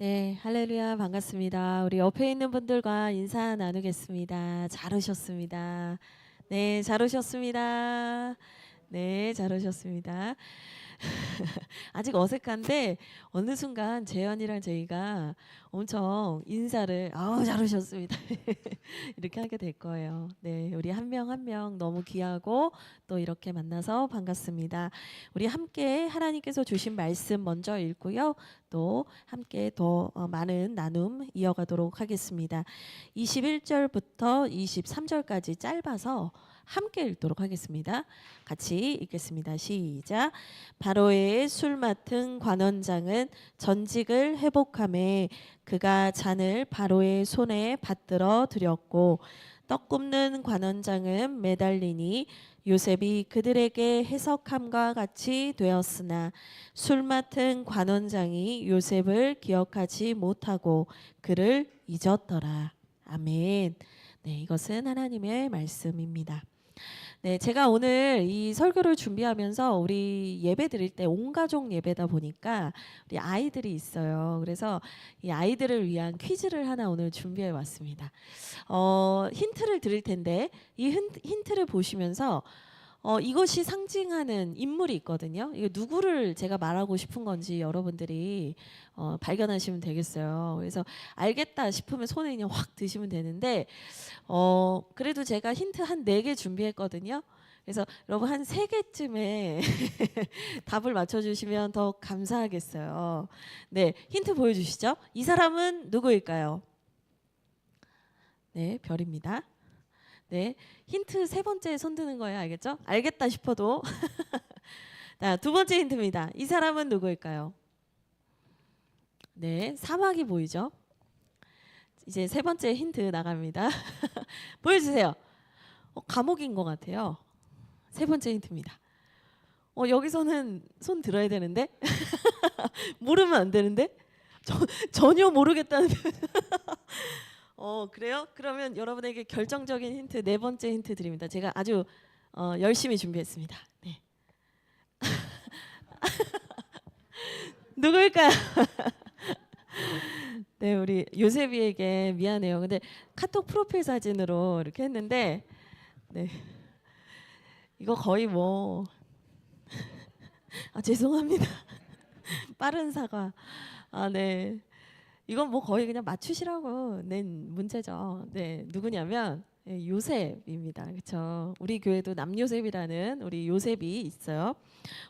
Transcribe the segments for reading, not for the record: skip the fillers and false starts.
네, 할렐루야, 반갑습니다. 우리 옆에 있는 분들과 인사 나누겠습니다. 잘 오셨습니다. 네, 잘 오셨습니다. 네, 잘 오셨습니다. 아직 어색한데 어느 순간 재현이랑 저희가 엄청 인사를 잘 오셨습니다. 이렇게 하게 될 거예요. 네, 우리 한 명 한 명 너무 귀하고 또 이렇게 만나서 반갑습니다. 우리 함께 하나님께서 주신 말씀 먼저 읽고요. 또 함께 더 많은 나눔 이어가도록 하겠습니다. 21절부터 23절까지 짧아서 함께 읽도록 하겠습니다. 같이 읽겠습니다. 시작. 바로의 술 맡은 관원장은 전직을 회복하매 그가 잔을 바로의 손에 받들어 드렸고 떡 굽는 관원장은 매달리니 요셉이 그들에게 해석함과 같이 되었으나 술 맡은 관원장이 요셉을 기억하지 못하고 그를 잊었더라. 아멘. 네, 이것은 하나님의 말씀입니다. 네, 제가 오늘 이 설교를 준비하면서 우리 예배 드릴 때 온 가족 예배다 보니까 우리 아이들이 있어요. 그래서 이 아이들을 위한 퀴즈를 하나 오늘 준비해 왔습니다. 힌트를 드릴 텐데 이 힌트를 보시면서 이것이 상징하는 인물이 있거든요. 이거 누구를 제가 말하고 싶은 건지 여러분들이 발견하시면 되겠어요. 그래서 알겠다 싶으면 손에 그냥 확 드시면 되는데 그래도 제가 힌트 한 4개 준비했거든요. 그래서 여러분 한 3개쯤에 답을 맞춰주시면 더 감사하겠어요. 네, 힌트 보여주시죠. 이 사람은 누구일까요? 네, 별입니다. 네, 힌트 3번째 손 드는 거예요. 알겠죠? 알겠다 싶어도. 자, 2번째 힌트입니다. 이 사람은 누구일까요? 네, 사막이 보이죠? 이제 3번째 힌트 나갑니다. 보여주세요. 감옥인 것 같아요. 3번째 힌트입니다. 여기서는 손 들어야 되는데 모르면 안 되는데 전혀 모르겠다는 그래요? 그러면 여러분에게 결정적인 힌트 4번째 힌트 드립니다. 제가 아주 열심히 준비했습니다. 네. 누구일까요? 네, 우리 요셉이에게 미안해요. 근데 카톡 프로필 사진으로 이렇게 했는데 네. 이거 거의 뭐 죄송합니다. 빠른 사과. 네. 이건 뭐 거의 그냥 맞추시라고 낸 문제죠. 네, 누구냐면 요셉입니다. 그렇죠? 우리 교회도 남요셉이라는 우리 요셉이 있어요.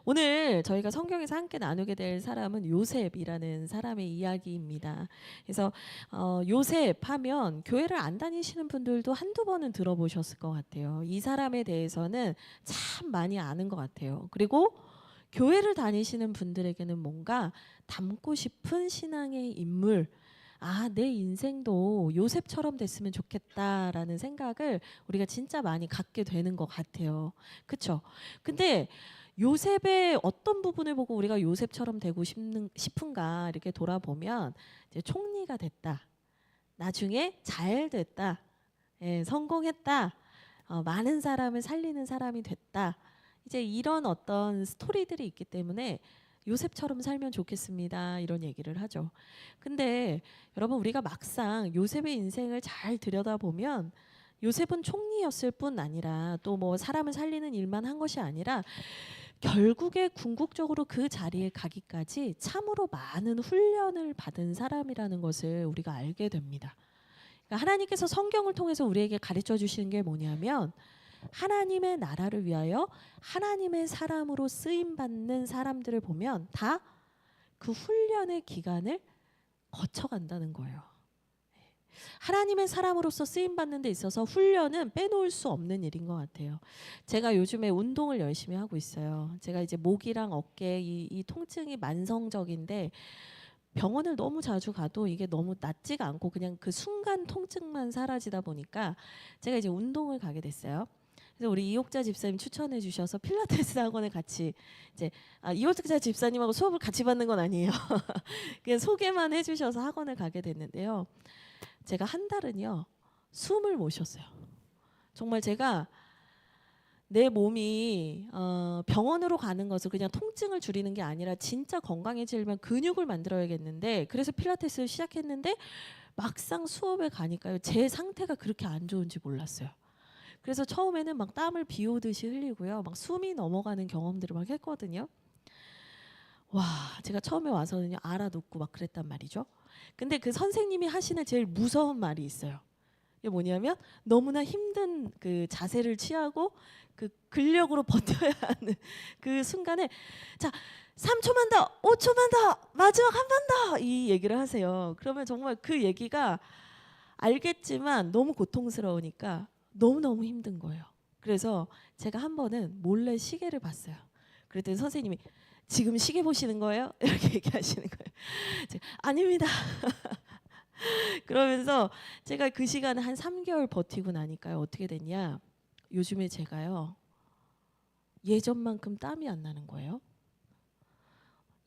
오늘 저희가 성경에서 함께 나누게 될 사람은 요셉이라는 사람의 이야기입니다. 그래서 요셉 하면 교회를 안 다니시는 분들도 한두 번은 들어보셨을 것 같아요. 이 사람에 대해서는 참 많이 아는 것 같아요. 그리고 교회를 다니시는 분들에게는 뭔가 닮고 싶은 신앙의 인물, 내 인생도 요셉처럼 됐으면 좋겠다라는 생각을 우리가 진짜 많이 갖게 되는 것 같아요. 그렇죠? 근데 요셉의 어떤 부분을 보고 우리가 요셉처럼 되고 싶은가 이렇게 돌아보면 이제 총리가 됐다. 나중에 잘 됐다. 예, 성공했다. 많은 사람을 살리는 사람이 됐다. 이제 이런 어떤 스토리들이 있기 때문에 요셉처럼 살면 좋겠습니다. 이런 얘기를 하죠. 근데 여러분 우리가 막상 요셉의 인생을 잘 들여다보면 요셉은 총리였을 뿐 아니라 또 뭐 사람을 살리는 일만 한 것이 아니라 결국에 궁극적으로 그 자리에 가기까지 참으로 많은 훈련을 받은 사람이라는 것을 우리가 알게 됩니다. 그러니까 하나님께서 성경을 통해서 우리에게 가르쳐 주시는 게 뭐냐면 하나님의 나라를 위하여 하나님의 사람으로 쓰임 받는 사람들을 보면 다 그 훈련의 기간을 거쳐간다는 거예요. 하나님의 사람으로서 쓰임 받는 데 있어서 훈련은 빼놓을 수 없는 일인 것 같아요. 제가 요즘에 운동을 열심히 하고 있어요. 제가 이제 목이랑 어깨 이 통증이 만성적인데 병원을 너무 자주 가도 이게 너무 낫지가 않고 그냥 그 순간 통증만 사라지다 보니까 제가 이제 운동을 가게 됐어요. 그래서 우리 이옥자 집사님 추천해 주셔서 필라테스 학원을 같이 이제 이옥자 집사님하고 수업을 같이 받는 건 아니에요. 그냥 소개만 해주셔서 학원을 가게 됐는데요. 제가 한 달은요 숨을 못 쉬었어요. 정말 제가 내 몸이 병원으로 가는 것을 그냥 통증을 줄이는 게 아니라 진짜 건강해지려면 근육을 만들어야겠는데, 그래서 필라테스를 시작했는데 막상 수업에 가니까요, 제 상태가 그렇게 안 좋은지 몰랐어요. 그래서 처음에는 막 땀을 비 오듯이 흘리고요, 막 숨이 넘어가는 경험들을 막 했거든요. 와, 제가 처음에 와서는요 알아눕고 막 그랬단 말이죠. 근데 그 선생님이 하시는 제일 무서운 말이 있어요. 이게 뭐냐면, 너무나 힘든 그 자세를 취하고 그 근력으로 버텨야 하는 그 순간에, 자 3초만 더, 5초만 더, 마지막 한 번 더, 이 얘기를 하세요. 그러면 정말 그 얘기가 알겠지만 너무 고통스러우니까 너무너무 힘든 거예요. 그래서 제가 한 번은 몰래 시계를 봤어요. 그랬더니 선생님이 지금 시계 보시는 거예요? 이렇게 얘기하시는 거예요. 제가, 아닙니다. 그러면서 제가 그 시간을 한 3개월 버티고 나니까요, 어떻게 됐냐, 요즘에 제가요 예전만큼 땀이 안 나는 거예요.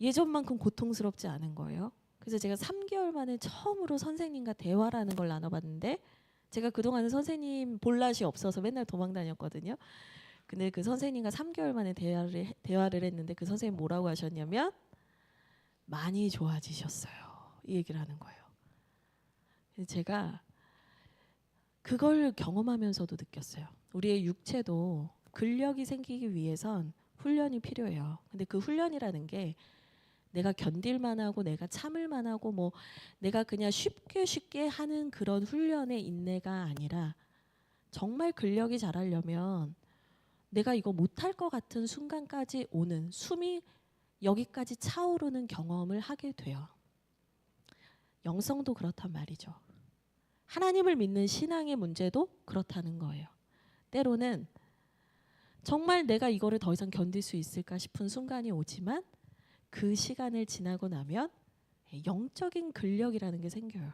예전만큼 고통스럽지 않은 거예요. 그래서 제가 3개월 만에 처음으로 선생님과 대화라는 걸 나눠봤는데, 제가 그동안은 선생님 볼낯이 없어서 맨날 도망 다녔거든요. 근데 그 선생님과 3개월 만에 대화를 했는데, 그 선생님 뭐라고 하셨냐면, 많이 좋아지셨어요, 이 얘기를 하는 거예요. 그래서 제가 그걸 경험하면서도 느꼈어요. 우리의 육체도 근력이 생기기 위해선 훈련이 필요해요. 근데 그 훈련이라는 게 내가 견딜만 하고 내가 참을만 하고 뭐 내가 그냥 쉽게 하는 그런 훈련의 인내가 아니라, 정말 근력이 자라려면 내가 이거 못할 것 같은 순간까지 오는, 숨이 여기까지 차오르는 경험을 하게 돼요. 영성도 그렇단 말이죠. 하나님을 믿는 신앙의 문제도 그렇다는 거예요. 때로는 정말 내가 이거를 더 이상 견딜 수 있을까 싶은 순간이 오지만, 그 시간을 지나고 나면 영적인 근력이라는 게 생겨요.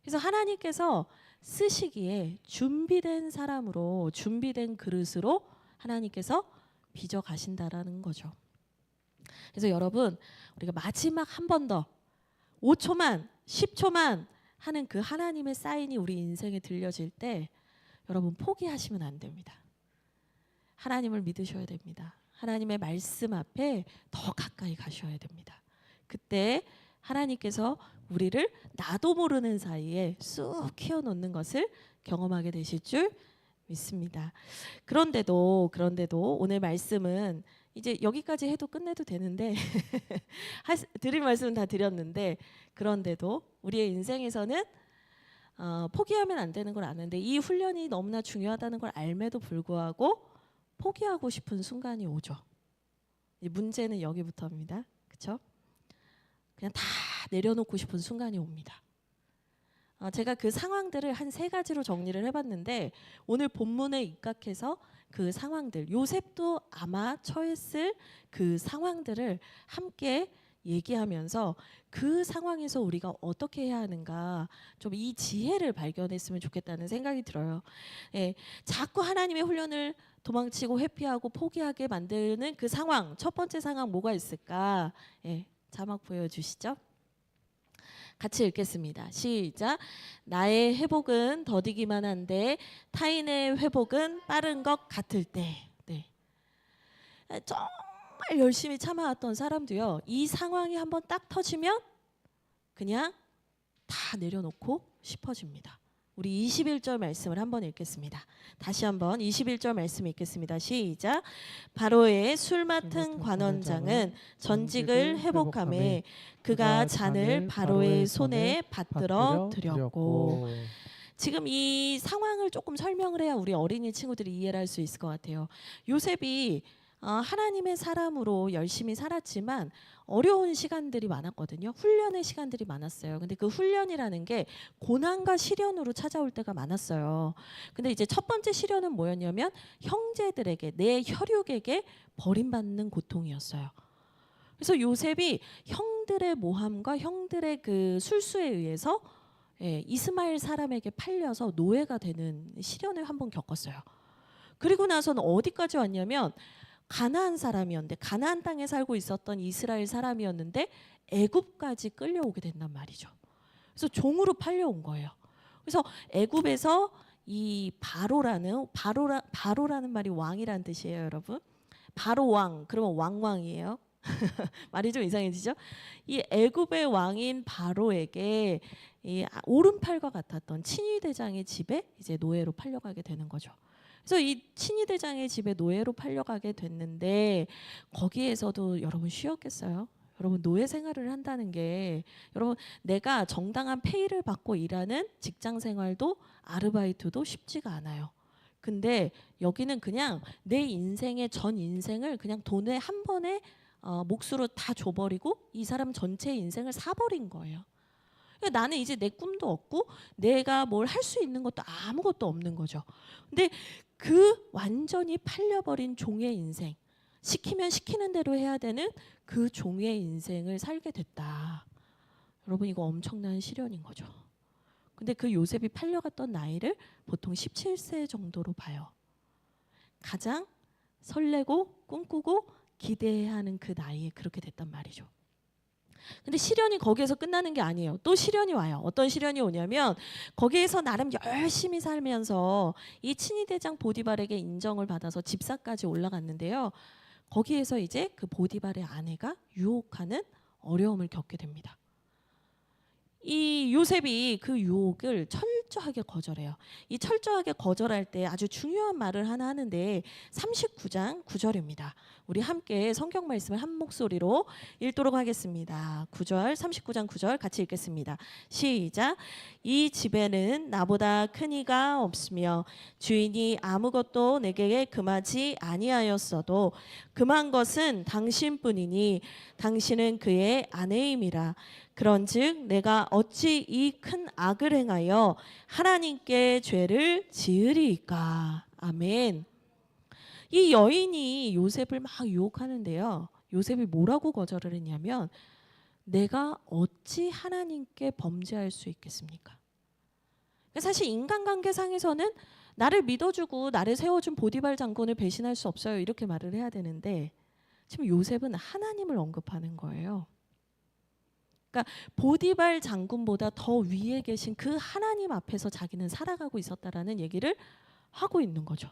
그래서 하나님께서 쓰시기에 준비된 사람으로, 준비된 그릇으로 하나님께서 빚어 가신다라는 거죠. 그래서 여러분, 우리가 마지막 한 번 더 5초만 10초만 하는 그 하나님의 사인이 우리 인생에 들려질 때, 여러분 포기하시면 안 됩니다. 하나님을 믿으셔야 됩니다. 하나님의 말씀 앞에 더 가까이 가셔야 됩니다. 그때 하나님께서 우리를 나도 모르는 사이에 쑥 키워놓는 것을 경험하게 되실 줄 믿습니다. 그런데도 오늘 말씀은 이제 여기까지 해도 끝내도 되는데 드릴 말씀은 다 드렸는데, 그런데도 우리의 인생에서는 포기하면 안 되는 걸 아는데, 이 훈련이 너무나 중요하다는 걸 알매도 불구하고 포기하고 싶은 순간이 오죠. 문제는 여기부터입니다. 그렇죠? 그냥 다 내려놓고 싶은 순간이 옵니다. 제가 그 상황들을 한 3가지로 정리를 해봤는데, 오늘 본문에 입각해서 그 상황들, 요셉도 아마 처했을 그 상황들을 함께 얘기하면서 그 상황에서 우리가 어떻게 해야 하는가, 좀 이 지혜를 발견했으면 좋겠다는 생각이 들어요. 예, 자꾸 하나님의 훈련을 도망치고 회피하고 포기하게 만드는 그 상황, 첫 번째 상황 뭐가 있을까? 예, 자막 보여주시죠. 같이 읽겠습니다. 시작. 나의 회복은 더디기만 한데 타인의 회복은 빠른 것 같을 때. 네. 정말 열심히 참아왔던 사람도요, 이 상황이 한번 딱 터지면 그냥 다 내려놓고 싶어집니다. 우리 21절 말씀을 한번 읽겠습니다. 다시 한번 21절 말씀 읽겠습니다. 시작. 바로의 술 맡은 관원장은 전직을 회복하매 그가 잔을 바로의 손에 받들어 드렸고. 지금 이 상황을 조금 설명을 해야 우리 어린이 친구들이 이해를 할 수 있을 것 같아요. 요셉이 하나님의 사람으로 열심히 살았지만 어려운 시간들이 많았거든요. 훈련의 시간들이 많았어요. 근데 그 훈련이라는 게 고난과 시련으로 찾아올 때가 많았어요. 근데 이제 첫 번째 시련은 뭐였냐면, 형제들에게, 내 혈육에게 버림받는 고통이었어요. 그래서 요셉이 형들의 모함과 형들의 그 술수에 의해서 이스마엘 사람에게 팔려서 노예가 되는 시련을 한번 겪었어요. 그리고 나서는 어디까지 왔냐면, 가나안 사람이었는데, 가나안 땅에 살고 있었던 이스라엘 사람이었는데 애굽까지 끌려오게 된단 말이죠. 그래서 종으로 팔려온 거예요. 그래서 애굽에서 이 바로라는 말이 왕이란 뜻이에요, 여러분. 바로 왕 그러면 왕왕이에요. 말이 좀 이상해지죠? 이 애굽의 왕인 바로에게 이 오른팔과 같았던 친위 대장의 집에 이제 노예로 팔려가게 되는 거죠. 그래서 이 친위 대장의 집에 노예로 팔려가게 됐는데 거기에서도 여러분 쉬었겠어요? 여러분 노예 생활을 한다는 게 여러분 내가 정당한 페이를 받고 일하는 직장 생활도 아르바이트도 쉽지가 않아요. 근데 여기는 그냥 내 인생의 전 인생을 그냥 돈에 한 번에 몫으로 다 줘버리고 이 사람 전체의 인생을 사버린 거예요. 그러니까 나는 이제 내 꿈도 없고 내가 뭘 할 수 있는 것도 아무것도 없는 거죠. 근데 그 완전히 팔려버린 종의 인생, 시키면 시키는 대로 해야 되는 그 종의 인생을 살게 됐다. 여러분 이거 엄청난 시련인 거죠. 근데 그 요셉이 팔려갔던 나이를 보통 17세 정도로 봐요. 가장 설레고 꿈꾸고 기대해야 하는 그 나이에 그렇게 됐단 말이죠. 근데 시련이 거기에서 끝나는 게 아니에요. 또 시련이 와요. 어떤 시련이 오냐면 거기에서 나름 열심히 살면서 이 친위대장 보디발에게 인정을 받아서 집사까지 올라갔는데요. 거기에서 이제 그 보디발의 아내가 유혹하는 어려움을 겪게 됩니다. 이 요셉이 그 유혹을 철저하게 거절해요. 이 철저하게 거절할 때 아주 중요한 말을 하나 하는데 39장 9절입니다. 우리 함께 성경 말씀을 한 목소리로 읽도록 하겠습니다. 9절 39장 9절 같이 읽겠습니다. 시작. 이 집에는 나보다 큰 이가 없으며 주인이 아무것도 내게 금하지 아니하였어도 금한 것은 당신뿐이니 당신은 그의 아내임이라. 그런즉 내가 어찌 이 큰 악을 행하여 하나님께 죄를 지으리이까. 아멘. 이 여인이 요셉을 막 유혹하는데요. 요셉이 뭐라고 거절을 했냐면 내가 어찌 하나님께 범죄할 수 있겠습니까? 사실 인간관계상에서는 나를 믿어주고 나를 세워준 보디발 장군을 배신할 수 없어요. 이렇게 말을 해야 되는데 지금 요셉은 하나님을 언급하는 거예요. 그러니까 보디발 장군보다 더 위에 계신 그 하나님 앞에서 자기는 살아가고 있었다라는 얘기를 하고 있는 거죠.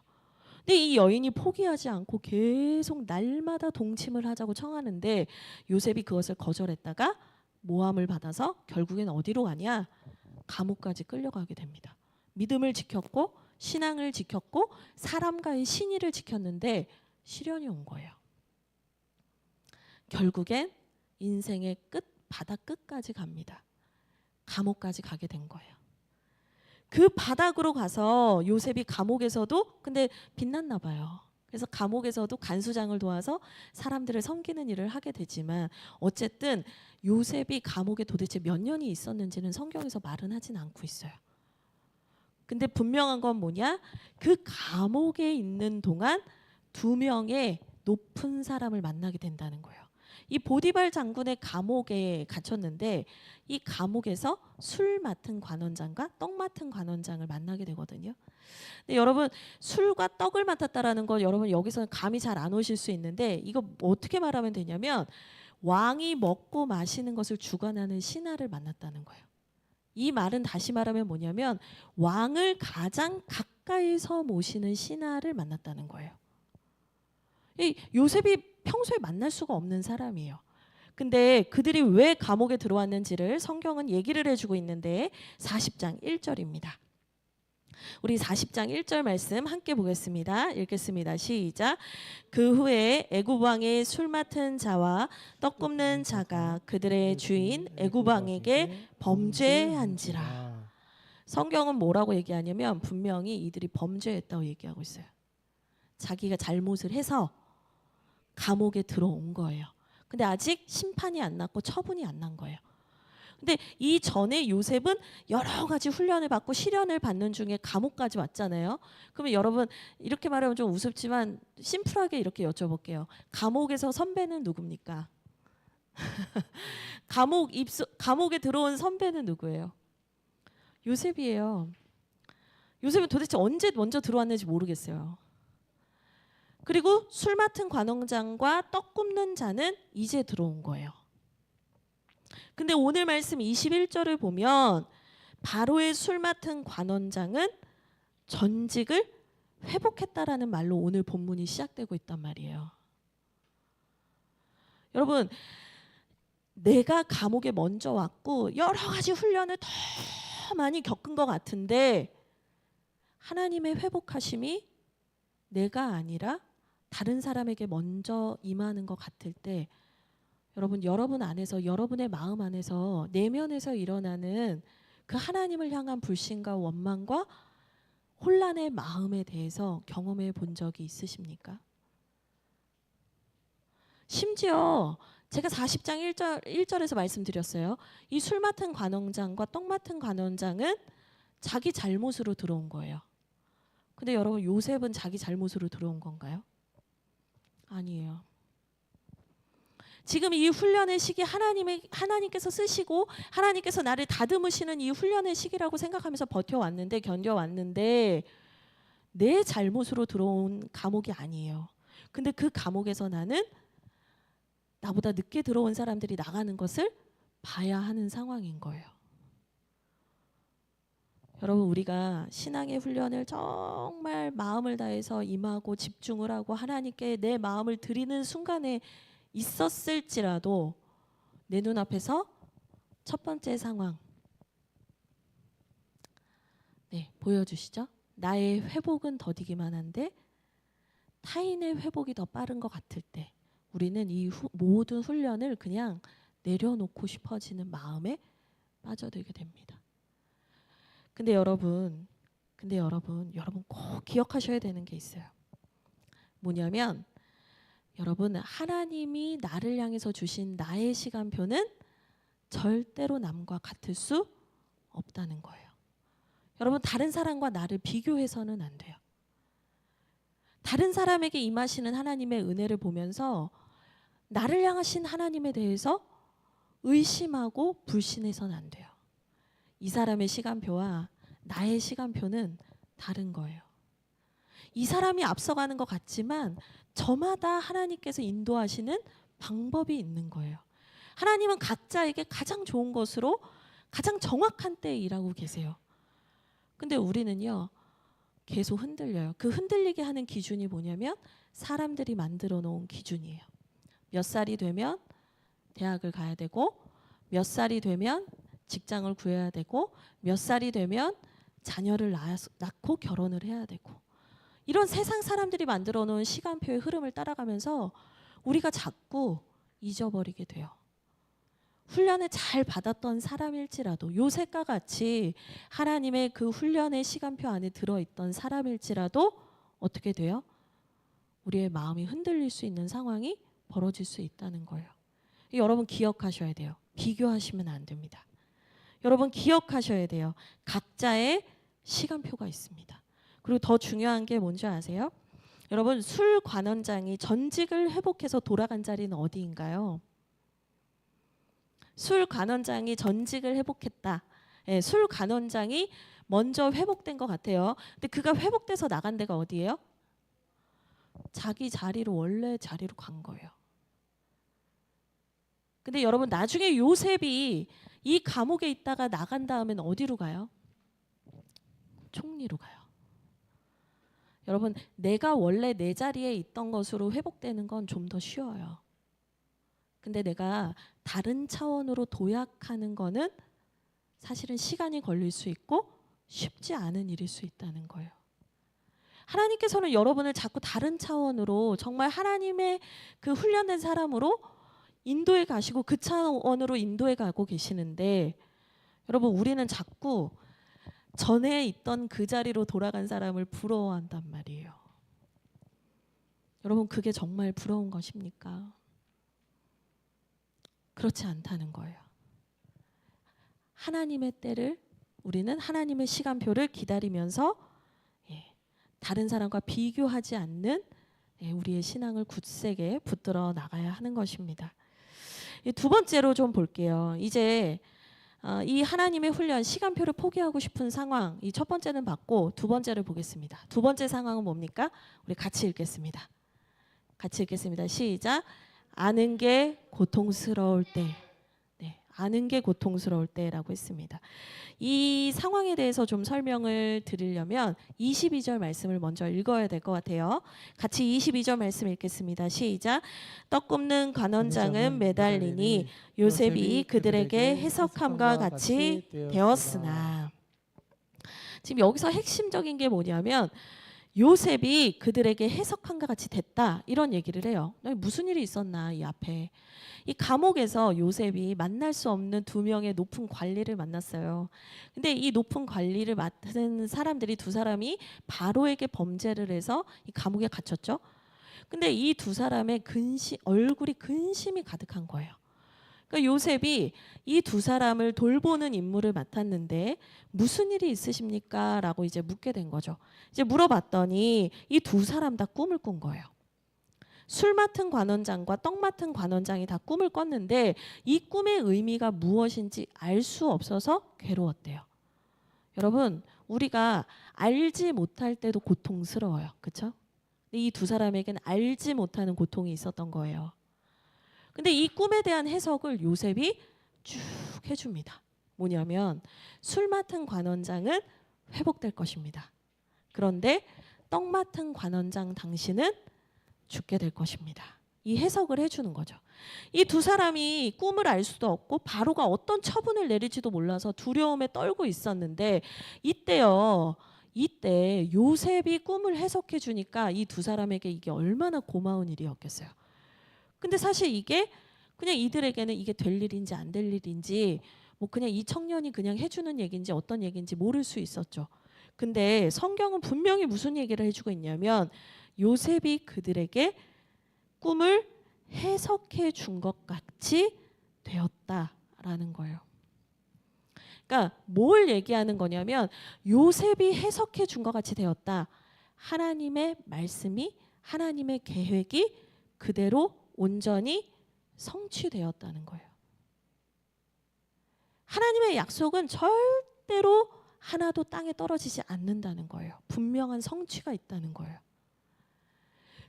근데 이 여인이 포기하지 않고 계속 날마다 동침을 하자고 청하는데 요셉이 그것을 거절했다가 모함을 받아서 결국엔 어디로 가냐? 감옥까지 끌려가게 됩니다. 믿음을 지켰고 신앙을 지켰고 사람과의 신의를 지켰는데 시련이 온 거예요. 결국엔 인생의 끝 바닥 끝까지 갑니다. 감옥까지 가게 된 거예요. 그 바닥으로 가서 요셉이 감옥에서도 근데 빛났나 봐요. 그래서 감옥에서도 간수장을 도와서 사람들을 섬기는 일을 하게 되지만 어쨌든 요셉이 감옥에 도대체 몇 년이 있었는지는 성경에서 말은 하진 않고 있어요. 근데 분명한 건 뭐냐? 그 감옥에 있는 동안 2명의 높은 사람을 만나게 된다는 거예요. 이 보디발 장군의 감옥에 갇혔는데 이 감옥에서 술 맡은 관원장과 떡 맡은 관원장을 만나게 되거든요. 근데 여러분 술과 떡을 맡았다라는 건 여러분 여기서는 감이 잘 안 오실 수 있는데 이거 어떻게 말하면 되냐면 왕이 먹고 마시는 것을 주관하는 신하를 만났다는 거예요. 이 말은 다시 말하면 뭐냐면 왕을 가장 가까이서 모시는 신하를 만났다는 거예요. 이 요셉이 평소에 만날 수가 없는 사람이에요. 근데 그들이 왜 감옥에 들어왔는지를 성경은 얘기를 해주고 있는데 40장 1절입니다. 우리 40장 1절 말씀 함께 보겠습니다. 읽겠습니다. 시작. 그 후에 애굽 왕의 술 맡은 자와 떡 굽는 자가 그들의 주인 애굽 왕에게 범죄한지라. 성경은 뭐라고 얘기하냐면 분명히 이들이 범죄했다고 얘기하고 있어요. 자기가 잘못을 해서 감옥에 들어온 거예요. 근데 아직 심판이 안 났고 처분이 안 난 거예요. 근데 이 전에 요셉은 여러 가지 훈련을 받고 시련을 받는 중에 감옥까지 왔잖아요. 그러면 여러분 이렇게 말하면 좀 우습지만 심플하게 이렇게 여쭤볼게요. 감옥에서 선배는 누굽니까? 감옥에 들어온 선배는 누구예요? 요셉이에요. 요셉은 도대체 언제 먼저 들어왔는지 모르겠어요. 그리고 술 맡은 관원장과 떡 굽는 자는 이제 들어온 거예요. 근데 오늘 말씀 21절을 보면 바로의 술 맡은 관원장은 전직을 회복했다라는 말로 오늘 본문이 시작되고 있단 말이에요. 여러분, 내가 감옥에 먼저 왔고 여러 가지 훈련을 더 많이 겪은 것 같은데 하나님의 회복하심이 내가 아니라 다른 사람에게 먼저 임하는 것 같을 때 여러분 안에서, 여러분의 마음 안에서, 내면에서 일어나는 그 하나님을 향한 불신과 원망과 혼란의 마음에 대해서 경험해 본 적이 있으십니까? 심지어 제가 40장 1절에서 말씀드렸어요. 이 술 맡은 관원장과 떡 맡은 관원장은 자기 잘못으로 들어온 거예요. 근데 여러분, 요셉은 자기 잘못으로 들어온 건가요? 아니에요. 지금 이 훈련의 시기 하나님께서 쓰시고 하나님께서 나를 다듬으시는 이 훈련의 시기라고 생각하면서 버텨왔는데, 견뎌왔는데 내 잘못으로 들어온 감옥이 아니에요. 근데 그 감옥에서 나는 나보다 늦게 들어온 사람들이 나가는 것을 봐야 하는 상황인 거예요. 여러분, 우리가 신앙의 훈련을 정말 마음을 다해서 임하고 집중을 하고 하나님께 내 마음을 드리는 순간에 있었을지라도 내 눈앞에서 첫 번째 상황, 보여주시죠? 나의 회복은 더디기만 한데 타인의 회복이 더 빠른 것 같을 때 우리는 이 모든 훈련을 그냥 내려놓고 싶어지는 마음에 빠져들게 됩니다. 근데 여러분 꼭 기억하셔야 되는 게 있어요. 뭐냐면 여러분, 하나님이 나를 향해서 주신 나의 시간표는 절대로 남과 같을 수 없다는 거예요. 여러분, 다른 사람과 나를 비교해서는 안 돼요. 다른 사람에게 임하시는 하나님의 은혜를 보면서 나를 향하신 하나님에 대해서 의심하고 불신해서는 안 돼요. 이 사람의 시간표와 나의 시간표는 다른 거예요. 이 사람이 앞서가는 것 같지만 저마다 하나님께서 인도하시는 방법이 있는 거예요. 하나님은 각자에게 가장 좋은 것으로 가장 정확한 때에 일하고 계세요. 근데 우리는요, 계속 흔들려요. 그 흔들리게 하는 기준이 뭐냐면 사람들이 만들어 놓은 기준이에요. 몇 살이 되면 대학을 가야 되고, 몇 살이 되면 직장을 구해야 되고, 몇 살이 되면 자녀를 낳고 결혼을 해야 되고, 이런 세상 사람들이 만들어 놓은 시간표의 흐름을 따라가면서 우리가 자꾸 잊어버리게 돼요. 훈련을 잘 받았던 사람일지라도, 요셉과 같이 하나님의 그 훈련의 시간표 안에 들어있던 사람일지라도 어떻게 돼요? 우리의 마음이 흔들릴 수 있는 상황이 벌어질 수 있다는 거예요. 여러분, 기억하셔야 돼요. 비교하시면 안 됩니다. 여러분, 기억하셔야 돼요. 각자의 시간표가 있습니다. 그리고 더 중요한 게 뭔지 아세요? 여러분, 술 관원장이 전직을 회복해서 돌아간 자리는 어디인가요? 술 관원장이 전직을 회복했다. 술 관원장이 먼저 회복된 것 같아요. 근데 그가 회복돼서 나간 데가 어디예요? 자기 자리로, 원래 자리로 간 거예요. 근데 여러분, 나중에 요셉이 이 감옥에 있다가 나간 다음엔 어디로 가요? 총리로 가요. 여러분, 내가 원래 내 자리에 있던 것으로 회복되는 건 좀 더 쉬워요. 근데 내가 다른 차원으로 도약하는 거는 사실은 시간이 걸릴 수 있고 쉽지 않은 일일 수 있다는 거예요. 하나님께서는 여러분을 자꾸 다른 차원으로, 정말 하나님의 그 훈련된 사람으로 인도해 가시고 그 차원으로 인도해 가고 계시는데, 여러분, 우리는 자꾸 전에 있던 그 자리로 돌아간 사람을 부러워한단 말이에요. 여러분, 그게 정말 부러운 것입니까? 그렇지 않다는 거예요. 하나님의 때를, 우리는 하나님의 시간표를 기다리면서 다른 사람과 비교하지 않는 우리의 신앙을 굳세게 붙들어 나가야 하는 것입니다. 두 번째로 좀 볼게요. 이제 이 하나님의 훈련, 시간표를 포기하고 싶은 상황, 이 첫 번째는 봤고 두 번째를 보겠습니다. 두 번째 상황은 뭡니까? 우리 같이 읽겠습니다. 같이 읽겠습니다. 시작. 아는 게 고통스러울 때. 아는 게 고통스러울 때라고 했습니다. 이 상황에 대해서 좀 설명을 드리려면 22절 말씀을 먼저 읽어야 될 것 같아요. 같이 22절 말씀 읽겠습니다. 시작. 떡 굽는 관원장은 매달리니 요셉이 그들에게 해석함과 같이 되었으나. 지금 여기서 핵심적인 게 뭐냐면 요셉이 그들에게 해석함과 같이 됐다 이런 얘기를 해요. 무슨 일이 있었나 이 앞에. 이 감옥에서 요셉이 만날 수 없는 두 명의 높은 관리를 만났어요. 근데 이 높은 관리를 맡은 사람들이 두 사람이 바로에게 범죄를 해서 이 감옥에 갇혔죠. 근데 이 두 사람의 얼굴이 근심이 가득한 거예요. 그러니까 요셉이 이 두 사람을 돌보는 임무를 맡았는데 무슨 일이 있으십니까? 라고 이제 묻게 된 거죠. 이제 물어봤더니 이 두 사람 다 꿈을 꾼 거예요. 술 맡은 관원장과 떡 맡은 관원장이 다 꿈을 꿨는데 이 꿈의 의미가 무엇인지 알 수 없어서 괴로웠대요. 여러분, 우리가 알지 못할 때도 고통스러워요. 그렇죠? 이 두 사람에게는 알지 못하는 고통이 있었던 거예요. 근데 이 꿈에 대한 해석을 요셉이 쭉 해줍니다. 뭐냐면 술 맡은 관원장은 회복될 것입니다. 그런데 떡 맡은 관원장 당신은 죽게 될 것입니다. 이 해석을 해주는 거죠. 이 두 사람이 꿈을 알 수도 없고 바로가 어떤 처분을 내릴지도 몰라서 두려움에 떨고 있었는데 이때 요셉이 꿈을 해석해 주니까 이 두 사람에게 이게 얼마나 고마운 일이었겠어요. 근데 사실 이게 그냥 이들에게는 이게 될 일인지 안 될 일인지 뭐 그냥 이 청년이 그냥 해주는 얘기인지 어떤 얘기인지 모를 수 있었죠. 근데 성경은 분명히 무슨 얘기를 해주고 있냐면 요셉이 그들에게 꿈을 해석해 준 것 같이 되었다라는 거예요. 그러니까 뭘 얘기하는 거냐면 요셉이 해석해 준 것 같이 되었다. 하나님의 말씀이 하나님의 계획이 그대로 온전히 성취되었다는 거예요. 하나님의 약속은 절대로 하나도 땅에 떨어지지 않는다는 거예요. 분명한 성취가 있다는 거예요.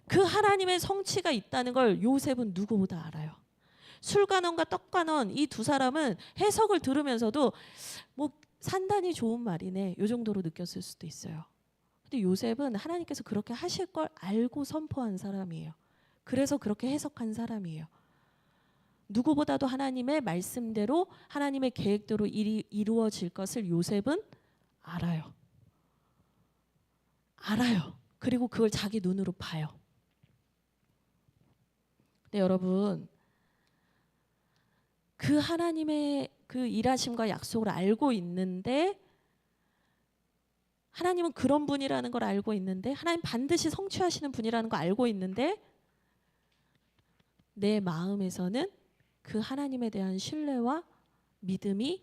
그 하나님의 성취가 있다는 걸 요셉은 누구보다 알아요. 술관원과 떡관원 이 두 사람은 해석을 들으면서도 뭐 산단이 좋은 말이네 이 정도로 느꼈을 수도 있어요. 근데 요셉은 하나님께서 그렇게 하실 걸 알고 선포한 사람이에요. 그래서 그렇게 해석한 사람이에요. 누구보다도 하나님의 말씀대로 하나님의 계획대로 일이 이루어질 것을 요셉은 알아요. 그리고 그걸 자기 눈으로 봐요. 네, 여러분, 그 하나님의 그 일하심과 약속을 알고 있는데 하나님은 그런 분이라는 걸 알고 있는데 하나님 반드시 성취하시는 분이라는 걸 알고 있는데 내 마음에서는 그 하나님에 대한 신뢰와 믿음이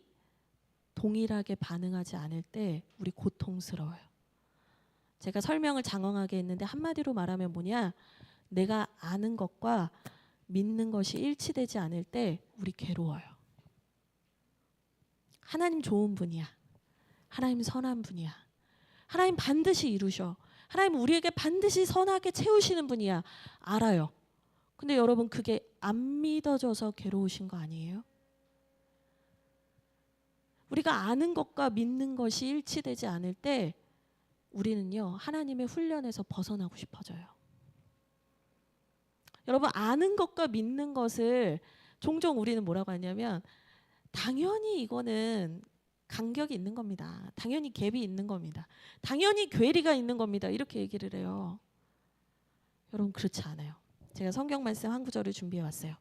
동일하게 반응하지 않을 때 우리 고통스러워요. 제가 설명을 장황하게 했는데 한마디로 말하면 뭐냐? 내가 아는 것과 믿는 것이 일치되지 않을 때 우리 괴로워요. 하나님 좋은 분이야. 하나님 선한 분이야. 하나님 반드시 이루셔. 하나님 우리에게 반드시 선하게 채우시는 분이야. 알아요. 근데 여러분 그게 안 믿어져서 괴로우신 거 아니에요? 우리가 아는 것과 믿는 것이 일치되지 않을 때 우리는요 하나님의 훈련에서 벗어나고 싶어져요. 여러분 아는 것과 믿는 것을 종종 우리는 뭐라고 하냐면 당연히 이거는 간격이 있는 겁니다. 당연히 갭이 있는 겁니다. 당연히 괴리가 있는 겁니다. 이렇게 얘기를 해요. 여러분 그렇지 않아요. 제가 성경 말씀 한 구절을 준비해 왔어요.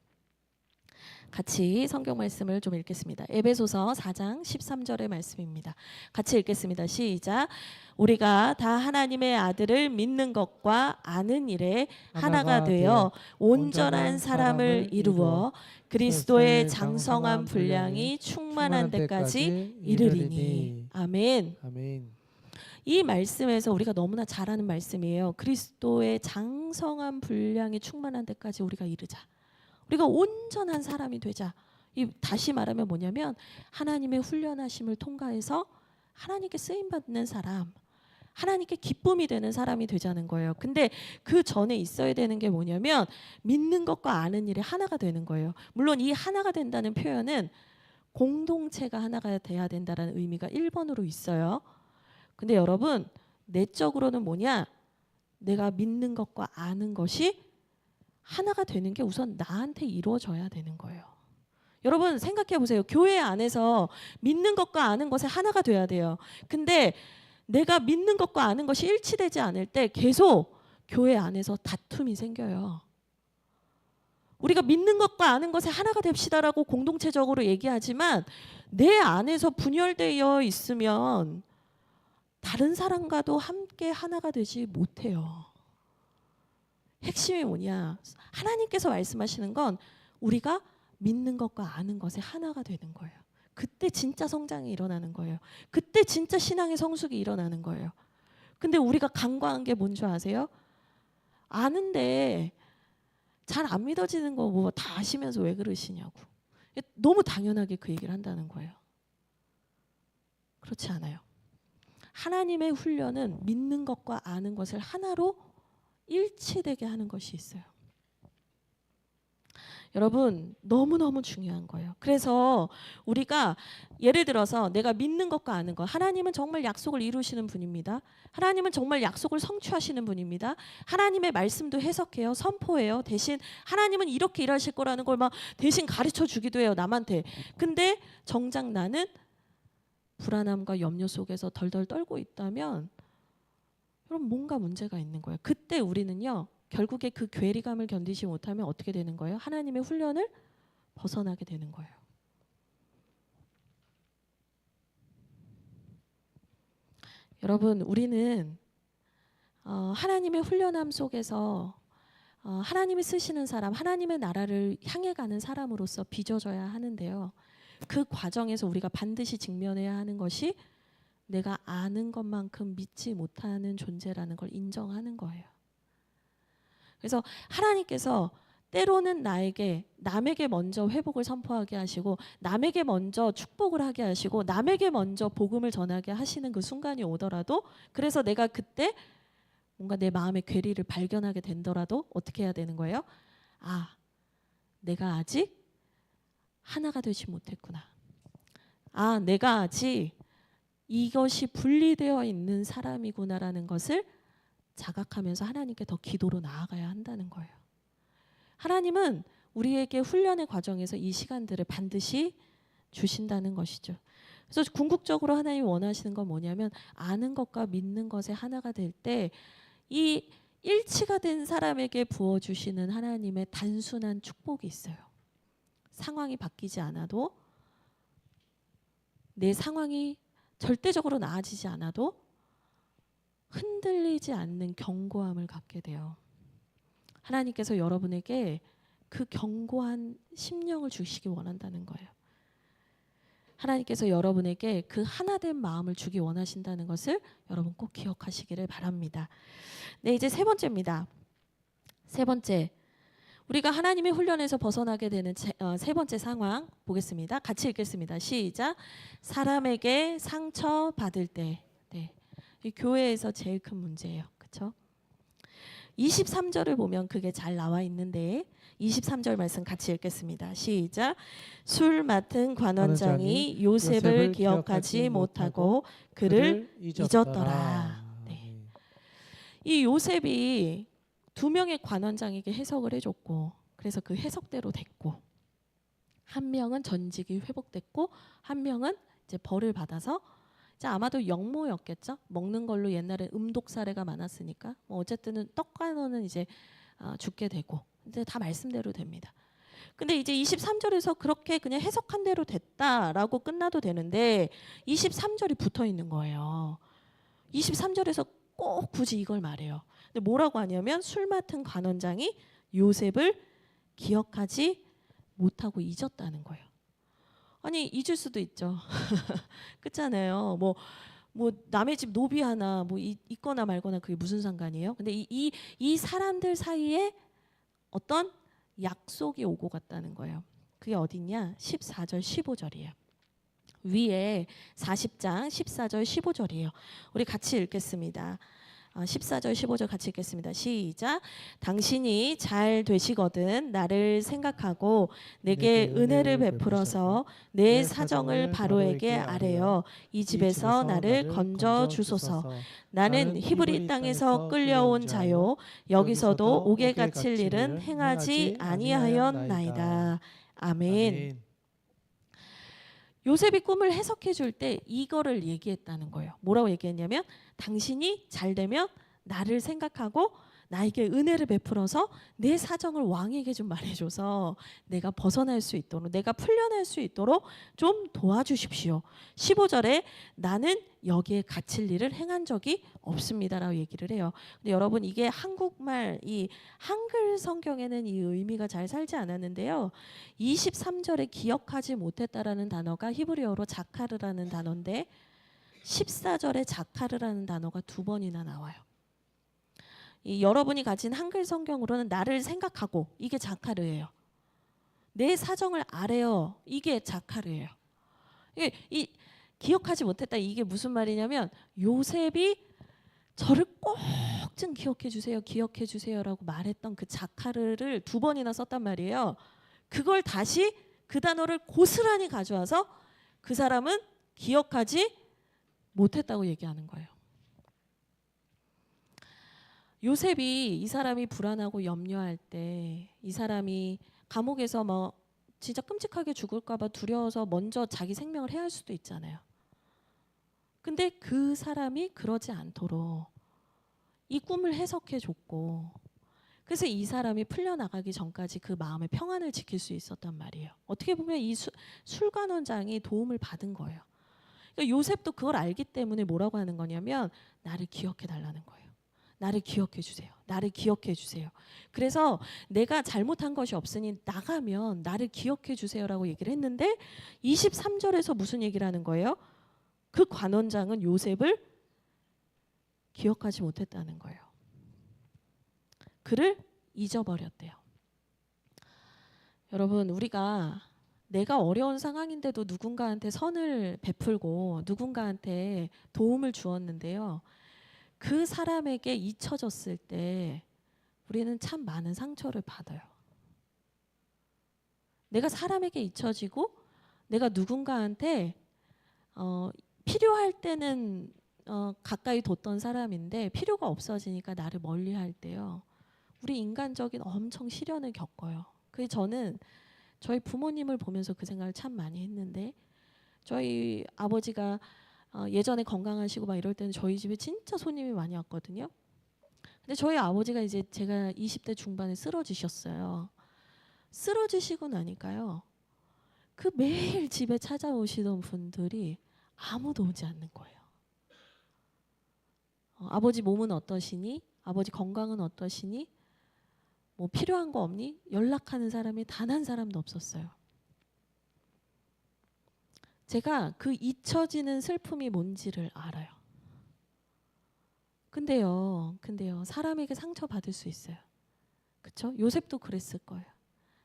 같이 성경 말씀을 좀 읽겠습니다. 에베소서 4장 13절의 말씀입니다. 같이 읽겠습니다. 시작. 우리가 다 하나님의 아들을 믿는 것과 아는 일에 하나가 되어 온전한 사람을 이루어 그리스도의 장성한 분량이 충만한 데까지 이르리니. 아멘. 아멘. 이 말씀에서 우리가 너무나 잘 아는 말씀이에요. 그리스도의 장성한 분량이 충만한 데까지 우리가 이르자. 우리가 온전한 사람이 되자. 다시 말하면 뭐냐면 하나님의 훈련하심을 통과해서 하나님께 쓰임받는 사람, 하나님께 기쁨이 되는 사람이 되자는 거예요. 근데 그 전에 있어야 되는 게 뭐냐면 믿는 것과 아는 일이 하나가 되는 거예요. 물론 이 하나가 된다는 표현은 공동체가 하나가 돼야 된다는 의미가 1번으로 있어요. 근데 여러분 내적으로는 뭐냐? 내가 믿는 것과 아는 것이 하나가 되는 게 우선 나한테 이루어져야 되는 거예요. 여러분 생각해 보세요. 교회 안에서 믿는 것과 아는 것에 하나가 돼야 돼요. 근데 내가 믿는 것과 아는 것이 일치되지 않을 때 계속 교회 안에서 다툼이 생겨요. 우리가 믿는 것과 아는 것에 하나가 됩시다라고 공동체적으로 얘기하지만 내 안에서 분열되어 있으면 다른 사람과도 함께 하나가 되지 못해요. 핵심이 뭐냐? 하나님께서 말씀하시는 건 우리가 믿는 것과 아는 것에 하나가 되는 거예요. 그때 진짜 성장이 일어나는 거예요. 그때 진짜 신앙의 성숙이 일어나는 거예요. 근데 우리가 간과한 게 뭔지 아세요? 아는데 잘 안 믿어지는 거 뭐 다 아시면서 왜 그러시냐고. 너무 당연하게 그 얘기를 한다는 거예요. 그렇지 않아요. 하나님의 훈련은 믿는 것과 아는 것을 하나로 일치되게 하는 것이 있어요. 여러분 너무너무 중요한 거예요. 그래서 우리가 예를 들어서 내가 믿는 것과 아는 것, 하나님은 정말 약속을 이루시는 분입니다. 하나님은 정말 약속을 성취하시는 분입니다. 하나님의 말씀도 해석해요. 선포해요. 대신 하나님은 이렇게 일하실 거라는 걸 막 대신 가르쳐 주기도 해요. 남한테. 근데 정작 나는 불안함과 염려 속에서 덜덜 떨고 있다면 여러분 뭔가 문제가 있는 거예요. 그때 우리는요. 결국에 그 괴리감을 견디지 못하면 어떻게 되는 거예요? 하나님의 훈련을 벗어나게 되는 거예요. 여러분 우리는 하나님의 훈련함 속에서 하나님이 쓰시는 사람, 하나님의 나라를 향해 가는 사람으로서 빚어져야 하는데요. 그 과정에서 우리가 반드시 직면해야 하는 것이 내가 아는 것만큼 믿지 못하는 존재라는 걸 인정하는 거예요. 그래서 하나님께서 때로는 남에게 먼저 회복을 선포하게 하시고 남에게 먼저 축복을 하게 하시고 남에게 먼저 복음을 전하게 하시는 그 순간이 오더라도 그래서 내가 그때 뭔가 내 마음의 괴리를 발견하게 된더라도 어떻게 해야 되는 거예요? 아, 내가 아직 하나가 되지 못했구나. 아, 내가 아직 이것이 분리되어 있는 사람이구나라는 것을 자각하면서 하나님께 더 기도로 나아가야 한다는 거예요. 하나님은 우리에게 훈련의 과정에서 이 시간들을 반드시 주신다는 것이죠. 그래서 궁극적으로 하나님이 원하시는 건 뭐냐면 아는 것과 믿는 것에 하나가 될 때 이 일치가 된 사람에게 부어주시는 하나님의 단순한 축복이 있어요. 상황이 바뀌지 않아도 내 상황이 절대적으로 나아지지 않아도 흔들리지 않는 견고함을 갖게 돼요. 하나님께서 여러분에게 그 견고한 심령을 주시기 원한다는 거예요. 하나님께서 여러분에게 그 하나된 마음을 주기 원하신다는 것을 여러분 꼭 기억하시기를 바랍니다. 네, 이제 세 번째입니다. 세 번째, 우리가 하나님의 훈련에서 벗어나게 되는 세 번째 상황 보겠습니다. 같이 읽겠습니다. 시작. 사람에게 상처 받을 때. 네, 이 교회에서 제일 큰 문제예요. 그렇죠? 23절을 보면 그게 잘 나와 있는데 23절 말씀 같이 읽겠습니다. 시작. 술 맡은 관원장이 요셉을 기억하지 못하고 그를 잊었더라. 네. 이 요셉이 두 명의 관원장에게 해석을 해줬고 그래서 그 해석대로 됐고 한 명은 전직이 회복됐고 한 명은 이제 벌을 받아서 아마도 영모였겠죠. 먹는 걸로 옛날에 음독 사례가 많았으니까 뭐 어쨌든 떡관원은 이제 죽게 되고 이제 다 말씀대로 됩니다. 근데 이제 23절에서 그렇게 그냥 해석한 대로 됐다라고 끝나도 되는데 23절이 붙어 있는 거예요. 23절에서 꼭 굳이 이걸 말해요. 근데 뭐라고 하냐면 술 맡은 관원장이 요셉을 기억하지 못하고 잊었다는 거예요. 아니 잊을 수도 있죠. 그렇잖아요. 뭐 남의 집 노비 하나 뭐 있거나 말거나 그게 무슨 상관이에요? 근데 이 사람들 사이에 어떤 약속이 오고 갔다는 거예요. 그게 어디냐? 14절 15절이에요. 위에 40장 14절 15절이에요. 우리 같이 읽겠습니다. 14절 15절 같이 읽겠습니다. 시작. 당신이 잘 되시거든 나를 생각하고 내게 은혜를 베풀어서 내 사정을 바로에게 아뢰어 이 집에서 나를 건져 주소서. 나는 히브리 땅에서 끌려온 자요 여기서도 옥에 갇힐 일은 행하지 아니하였나이다. 아멘. 요셉이 꿈을 해석해 줄 때 이거를 얘기했다는 거예요. 뭐라고 얘기했냐면 당신이 잘 되면 나를 생각하고 나에게 은혜를 베풀어서 내 사정을 왕에게 좀 말해줘서 내가 벗어날 수 있도록 내가 풀려날 수 있도록 좀 도와주십시오. 15절에 나는 여기에 갇힐 일을 행한 적이 없습니다라고 얘기를 해요. 근데 여러분 이게 한국말 이 한글 성경에는 이 의미가 잘 살지 않았는데요. 23절에 기억하지 못했다라는 단어가 히브리어로 자카르라는 단어인데 14절에 자카르라는 단어가 2번이나 나와요. 이 여러분이 가진 한글 성경으로는 나를 생각하고 이게 자카르예요. 내 사정을 아뢰어 이게 자카르예요. 이 기억하지 못했다 이게 무슨 말이냐면 요셉이 저를 꼭 좀 기억해 주세요. 기억해 주세요라고 말했던 그 자카르를 2번이나 썼단 말이에요. 그걸 다시 그 단어를 고스란히 가져와서 그 사람은 기억하지 못했다고 얘기하는 거예요. 요셉이 이 사람이 불안하고 염려할 때 이 사람이 감옥에서 뭐 진짜 끔찍하게 죽을까 봐 두려워서 먼저 자기 생명을 해할 수도 있잖아요. 근데 그 사람이 그러지 않도록 이 꿈을 해석해 줬고 그래서 이 사람이 풀려나가기 전까지 그 마음의 평안을 지킬 수 있었단 말이에요. 어떻게 보면 이 술관원장이 도움을 받은 거예요. 그러니까 요셉도 그걸 알기 때문에 뭐라고 하는 거냐면 나를 기억해 달라는 거예요. 나를 기억해 주세요. 나를 기억해 주세요. 그래서 내가 잘못한 것이 없으니 나가면 나를 기억해 주세요라고 얘기를 했는데 23절에서 무슨 얘기를 하는 거예요? 그 관원장은 요셉을 기억하지 못했다는 거예요. 그를 잊어버렸대요. 여러분 우리가 내가 어려운 상황인데도 누군가한테 선을 베풀고 누군가한테 도움을 주었는데요. 그 사람에게 잊혀졌을 때 우리는 참 많은 상처를 받아요. 내가 사람에게 잊혀지고 내가 누군가한테 필요할 때는 가까이 뒀던 사람인데 필요가 없어지니까 나를 멀리할 때요. 우리 인간적인 엄청 시련을 겪어요. 그래서 저는 저희 부모님을 보면서 그 생각을 참 많이 했는데 저희 아버지가 예전에 건강하시고 막 이럴 때는 저희 집에 진짜 손님이 많이 왔거든요. 근데 저희 아버지가 이제 제가 20대 중반에 쓰러지셨어요. 쓰러지시고 나니까요. 그 매일 집에 찾아오시던 분들이 아무도 오지 않는 거예요. 아버지 몸은 어떠시니? 아버지 건강은 어떠시니? 뭐 필요한 거 없니? 연락하는 사람이 단 한 사람도 없었어요. 제가 그 잊혀지는 슬픔이 뭔지를 알아요. 근데요, 사람에게 상처받을 수 있어요. 그렇죠? 요셉도 그랬을 거예요.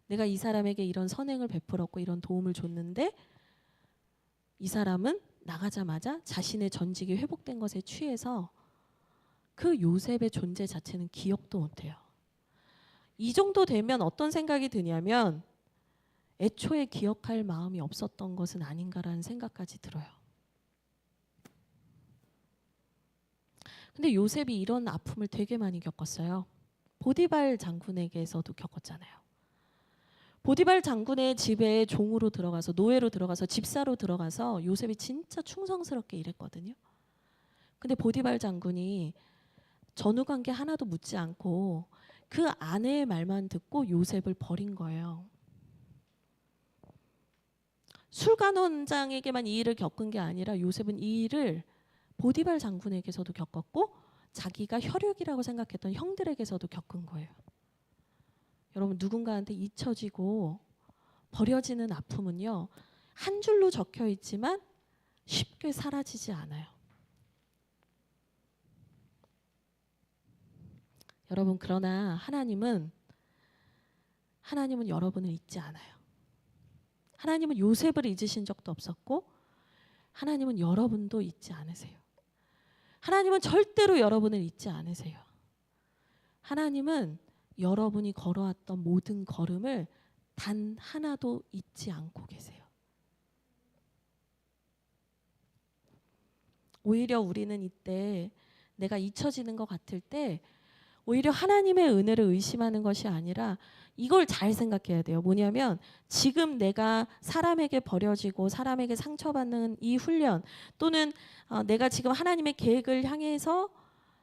내가 이 사람에게 이런 선행을 베풀었고 이런 도움을 줬는데 이 사람은 나가자마자 자신의 전직이 회복된 것에 취해서 그 요셉의 존재 자체는 기억도 못해요. 이 정도 되면 어떤 생각이 드냐면 애초에 기억할 마음이 없었던 것은 아닌가라는 생각까지 들어요. 근데 요셉이 이런 아픔을 되게 많이 겪었어요. 보디발 장군에게서도 겪었잖아요. 보디발 장군의 집에 종으로 들어가서 노예로 들어가서 집사로 들어가서 요셉이 진짜 충성스럽게 일했거든요. 근데 보디발 장군이 전후 관계 하나도 묻지 않고 그 아내의 말만 듣고 요셉을 버린 거예요. 술관원장에게만 이 일을 겪은 게 아니라 요셉은 이 일을 보디발 장군에게서도 겪었고 자기가 혈육이라고 생각했던 형들에게서도 겪은 거예요. 여러분 누군가한테 잊혀지고 버려지는 아픔은요. 한 줄로 적혀 있지만 쉽게 사라지지 않아요. 여러분 그러나 하나님은 여러분을 잊지 않아요. 하나님은 요셉을 잊으신 적도 없었고 하나님은 여러분도 잊지 않으세요. 하나님은 절대로 여러분을 잊지 않으세요. 하나님은 여러분이 걸어왔던 모든 걸음을 단 하나도 잊지 않고 계세요. 오히려 우리는 이때 내가 잊혀지는 것 같을 때 오히려 하나님의 은혜를 의심하는 것이 아니라 이걸 잘 생각해야 돼요. 뭐냐면 지금 내가 사람에게 버려지고 사람에게 상처받는 이 훈련, 또는 내가 지금 하나님의 계획을 향해서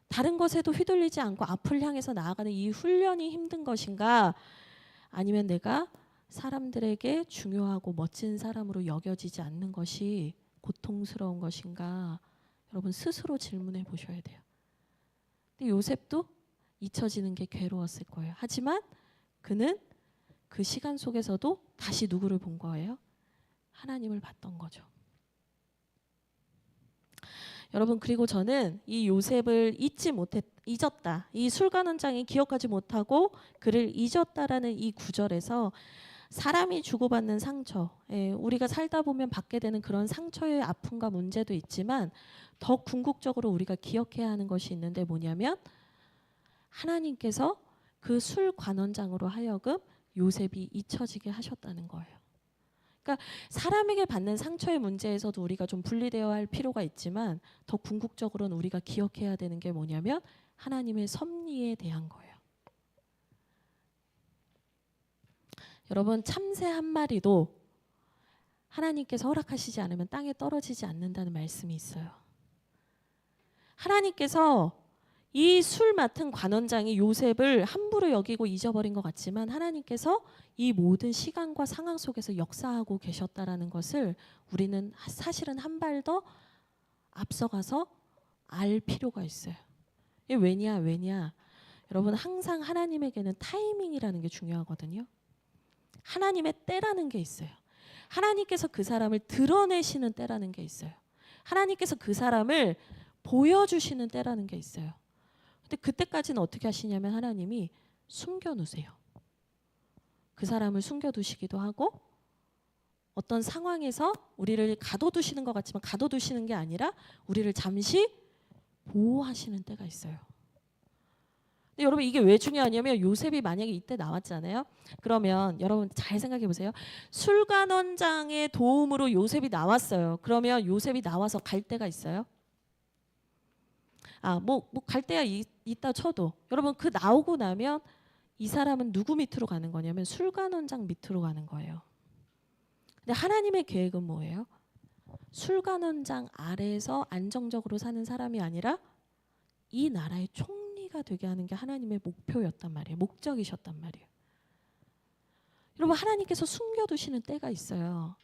다른 것에도 휘둘리지 않고 앞을 향해서 나아가는 이 훈련이 힘든 것인가, 아니면 내가 사람들에게 중요하고 멋진 사람으로 여겨지지 않는 것이 고통스러운 것인가, 여러분 스스로 질문해 보셔야 돼요. 근데 요셉도 잊혀지는 게 괴로웠을 거예요. 하지만 그는 그 시간 속에서도 다시 누구를 본 거예요? 하나님을 봤던 거죠. 여러분, 그리고 저는 이 요셉을 잊었다. 이 술관원장이 기억하지 못하고 그를 잊었다라는 이 구절에서 사람이 주고받는 상처, 우리가 살다 보면 받게 되는 그런 상처의 아픔과 문제도 있지만 더 궁극적으로 우리가 기억해야 하는 것이 있는데 뭐냐면 하나님께서 그 술관원장으로 하여금 요셉이 잊혀지게 하셨다는 거예요. 그러니까 사람에게 받는 상처의 문제에서도 우리가 좀 분리되어야 할 필요가 있지만 더 궁극적으로는 우리가 기억해야 되는 게 뭐냐면 하나님의 섭리에 대한 거예요. 여러분, 참새 한 마리도 하나님께서 허락하시지 않으면 땅에 떨어지지 않는다는 말씀이 있어요. 하나님께서 이 술 맡은 관원장이 요셉을 함부로 여기고 잊어버린 것 같지만 하나님께서 이 모든 시간과 상황 속에서 역사하고 계셨다라는 것을 우리는 사실은 한 발 더 앞서가서 알 필요가 있어요. 이게 왜냐? 여러분, 항상 하나님에게는 타이밍이라는 게 중요하거든요. 하나님의 때라는 게 있어요. 하나님께서 그 사람을 드러내시는 때라는 게 있어요. 하나님께서 그 사람을 보여주시는 때라는 게 있어요. 근데 그때까지는 어떻게 하시냐면 하나님이 숨겨놓으세요. 그 사람을 숨겨두시기도 하고 어떤 상황에서 우리를 가둬두시는 것 같지만 가둬두시는 게 아니라 우리를 잠시 보호하시는 때가 있어요. 근데 여러분, 이게 왜 중요하냐면 요셉이 만약에 이때 나왔잖아요. 그러면 여러분 잘 생각해 보세요. 술관원장의 도움으로 요셉이 나왔어요. 그러면 요셉이 나와서 갈 데가 있어요? 갈 데야 있다 쳐도 여러분, 그 나오고 나면 이 사람은 누구 밑으로 가는 거냐면 술관원장 밑으로 가는 거예요. 근데 하나님의 계획은 뭐예요? 술관원장 아래에서 안정적으로 사는 사람이 아니라 이 나라의 총리가 되게 하는 게 하나님의 목표였단 말이에요. 목적이셨단 말이에요. 여러분, 하나님께서 숨겨두시는 때가 있어요.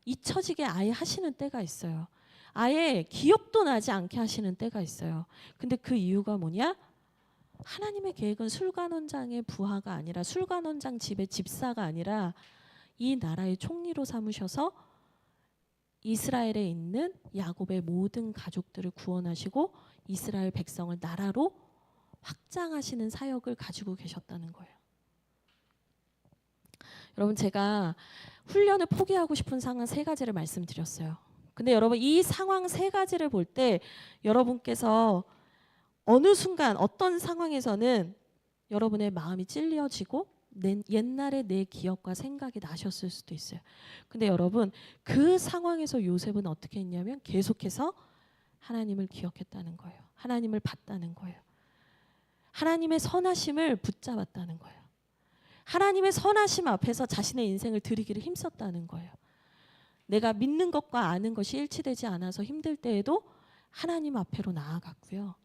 잊혀지게 아예 하시는 때가 있어요. 아예 기억도 나지 않게 하시는 때가 있어요. 근데 그 이유가 뭐냐? 하나님의 계획은 술관원장의 부하가 아니라 술관원장 집의 집사가 아니라 이 나라의 총리로 삼으셔서 이스라엘에 있는 야곱의 모든 가족들을 구원하시고 이스라엘 백성을 나라로 확장하시는 사역을 가지고 계셨다는 거예요. 여러분, 제가 훈련을 포기하고 싶은 상황 3가지를 말씀드렸어요. 근데 여러분, 이 상황 3가지를 볼 때 여러분께서 어느 순간 어떤 상황에서는 여러분의 마음이 찔려지고 옛날의 내 기억과 생각이 나셨을 수도 있어요. 근데 여러분, 그 상황에서 요셉은 어떻게 했냐면 계속해서 하나님을 기억했다는 거예요. 하나님을 봤다는 거예요. 하나님의 선하심을 붙잡았다는 거예요. 하나님의 선하심 앞에서 자신의 인생을 드리기를 힘썼다는 거예요. 내가 믿는 것과 아는 것이 일치되지 않아서 힘들 때에도 하나님 앞으로 나아갔고요.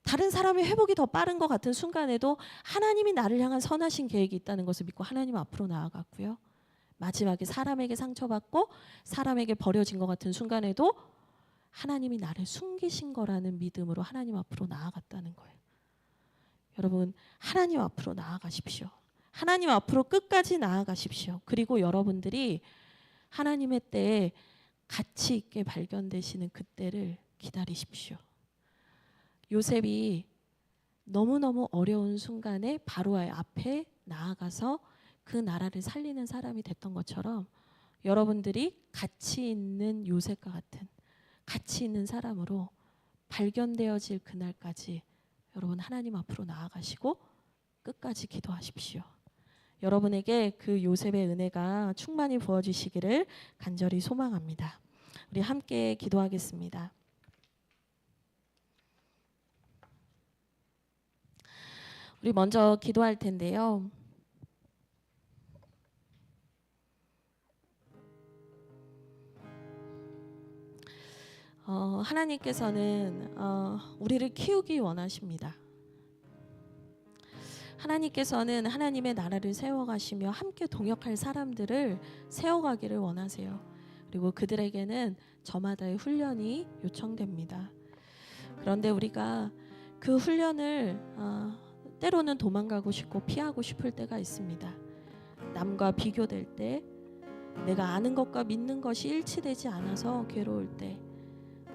다른 사람의 회복이 더 빠른 것 같은 순간에도 하나님이 나를 향한 선하신 계획이 있다는 것을 믿고 하나님 앞으로 나아갔고요. 마지막에 사람에게 상처받고 사람에게 버려진 것 같은 순간에도 하나님이 나를 숨기신 거라는 믿음으로 하나님 앞으로 나아갔다는 거예요. 여러분, 하나님 앞으로 나아가십시오. 하나님 앞으로 끝까지 나아가십시오. 그리고 여러분들이 하나님의 때에 가치 있게 발견되시는 그때를 기다리십시오. 요셉이 너무너무 어려운 순간에 바로의 앞에 나아가서 그 나라를 살리는 사람이 됐던 것처럼 여러분들이 가치 있는 요셉과 같은 가치 있는 사람으로 발견되어질 그날까지 여러분 하나님 앞으로 나아가시고 끝까지 기도하십시오. 여러분에게 그 요셉의 은혜가 충만히 부어지시기를 간절히 소망합니다. 우리 함께 기도하겠습니다. 우리 먼저 기도할 텐데요. 하나님께서는 우리를 키우기 원하십니다. 하나님께서는 하나님의 나라를 세워가시며 함께 동역할 사람들을 세워가기를 원하세요. 그리고 그들에게는 저마다의 훈련이 요청됩니다. 그런데 우리가 그 훈련을 때로는 도망가고 싶고 피하고 싶을 때가 있습니다. 남과 비교될 때, 내가 아는 것과 믿는 것이 일치되지 않아서 괴로울 때,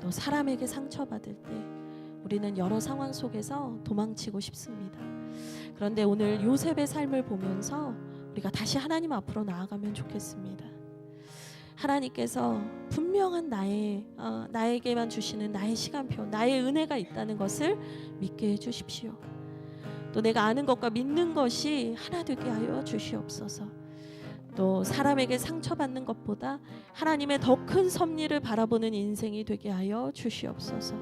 또 사람에게 상처받을 때 우리는 여러 상황 속에서 도망치고 싶습니다. 그런데 오늘 요셉의 삶을 보면서 우리가 다시 하나님 앞으로 나아가면 좋겠습니다. 하나님께서 분명한 나에게만 주시는 나의 시간표, 나의 은혜가 있다는 것을 믿게 해주십시오. 또 내가 아는 것과 믿는 것이 하나 되게 하여 주시옵소서. 또 사람에게 상처받는 것보다 하나님의 더 큰 섭리를 바라보는 인생이 되게 하여 주시옵소서.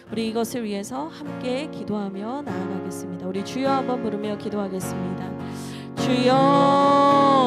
우리 이것을 위해서 함께 기도하며 나아가겠습니다. 우리 주여 한번 부르며 기도하겠습니다. 주여.